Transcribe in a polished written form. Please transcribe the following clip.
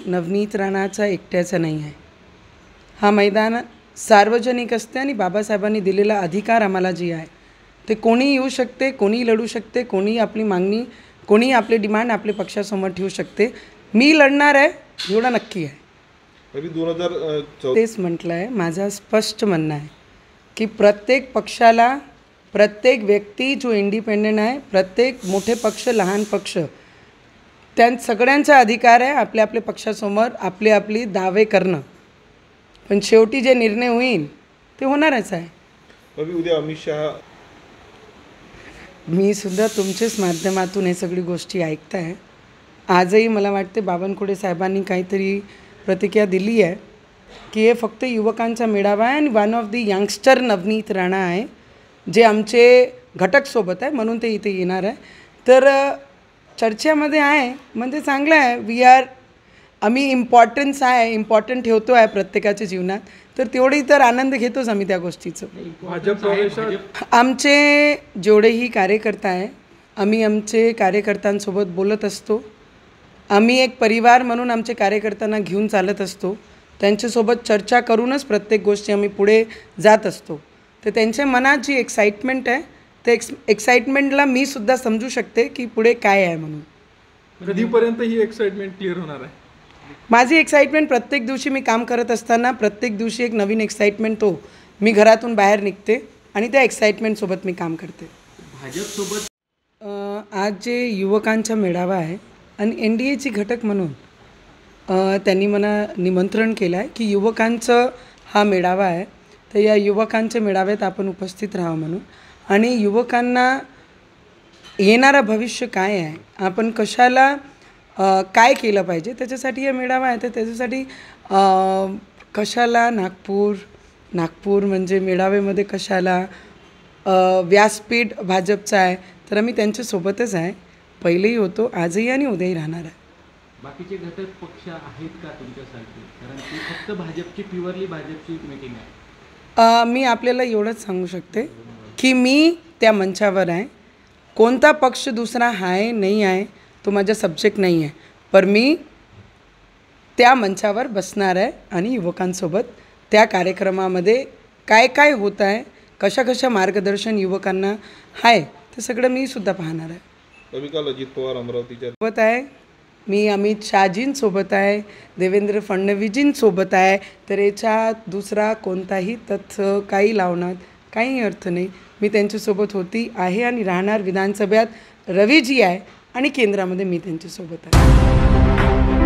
नवनीत राणाचा एकट्याचा नाही आहे. हा मैदान सार्वजनिक असते आणि बाबासाहेबांनी दिलेला अधिकार आम्हाला जी आहे ते कोणी येऊ शकते, कोणी लढू शकते, कोणी आपली मागणी, कोणी आपले डिमांड आपले पक्षासमोर ठेवू शकते. मी लढणार आहे एवढं नक्की आहे. तेच म्हटलं आहे, माझं स्पष्ट म्हणणं आहे की प्रत्येक पक्षाला, प्रत्येक व्यक्ती जो इंडिपेंडेंट आहे, प्रत्येक मोठे पक्ष लहान पक्ष, त्या सगळ्यांचा अधिकार आहे आपल्या आपल्या पक्षासमोर आपली आपली दावे करणं. पण शेवटी जे निर्णय होईल ते होणारच आहे. उद्या अमित शहा, मी सुद्धा तुमच्याच माध्यमातून हे सगळी गोष्टी ऐकत आहे. आजही मला वाटते बावनकुळे साहेबांनी काहीतरी प्रतिक्रिया दिली आहे की हे फक्त युवकांचा मेळावा आहे आणि one of the youngster Navneet Rana आहे जे आमचे घटकसोबत आहे म्हणून ते इथे येणार आहे. तर चर्चेमध्ये आहे म्हणजे चांगलं आहे. आम्ही इम्पॉर्टंट ठेवतो आहे प्रत्येकाच्या जीवनात, तर तेवढी तर आनंद घेतोच आम्ही त्या गोष्टीचं. आमचे जेवढेही कार्यकर्ता आहे आम्ही आमचे कार्यकर्त्यांसोबत बोलत असतो. आम्ही एक परिवार म्हणून आमचे कार्यकर्त्यांना घेऊन चालत असतो. त्यांच्यासोबत चर्चा करूनच प्रत्येक गोष्टी आम्ही पुढे जात असतो. तर त्यांच्या मनात जी एक्साइटमेंट आहे ते एक्साइटमेंटला मी सुद्धा समजू शकते की पुढे काय आहे म्हणून. कधीपर्यंत ही एक्साइटमेंट क्लिअर होणार आहे? माझी एक्साइटमेंट प्रत्येक दिवशी मी काम करत असताना प्रत्येक दिवशी एक नवीन एक्साइटमेंट मी घरातून बाहेर निघते आणि त्या एक्साइटमेंटसोबत मी काम करते. भाजपसोबत आज जे युवकांचा मेळावा आहे आणि NDAची घटक म्हणून त्यांनी मला निमंत्रण केलं आहे की युवकांचं हा मेळावा आहे, तर या युवकांच्या मेळाव्यात आपण उपस्थित राहावं म्हणून. आणि युवकांना येणारं भविष्य काय आहे, आपण कशाला काय केलं पाहिजे त्याच्यासाठी हा मेळावा आहे. तर त्याच्यासाठी कशाला नागपूर म्हणजे मेळाव्यामध्ये कशाला व्यासपीठ भाजपचं आहे, तर आम्ही त्यांच्यासोबतच आहे. पहिलेही होतो, आजही आणि उद्याही राहणार आहे. बाकीचे घटक पक्ष आहेत का तुमच्यासाठी? कारण ती फक्त भाजपची, प्युअरली भाजपची मीटिंग आहे. मी आपल्याला एवढंच सांगू शकते की मी त्या मंचावर आहे. कोणता पक्ष दुसरा आहे नाही आहे तो माझा सब्जेक्ट नाही आहे, पण मी त्या मंचावर बसणार आहे आणि युवकांसोबत त्या कार्यक्रमामध्ये काय काय होत आहे, कशा मार्गदर्शन युवकांना आहे ते सगळं मी सुद्धा पाहणार आहे. अजित पवार अमरावतीच्या सोबत आहे, मी अमित शहाजींसोबत आहे, देवेंद्र फडणवीसजींसोबत आहे. तर याच्यात दुसरा कोणताही तथ्य काही लावण्यात काही अर्थ नाही. मी त्यांच्यासोबत होती आहे आणि राहणार. विधानसभेत रवीजी आहे आणि केंद्रामध्ये मी त्यांच्यासोबत आहे.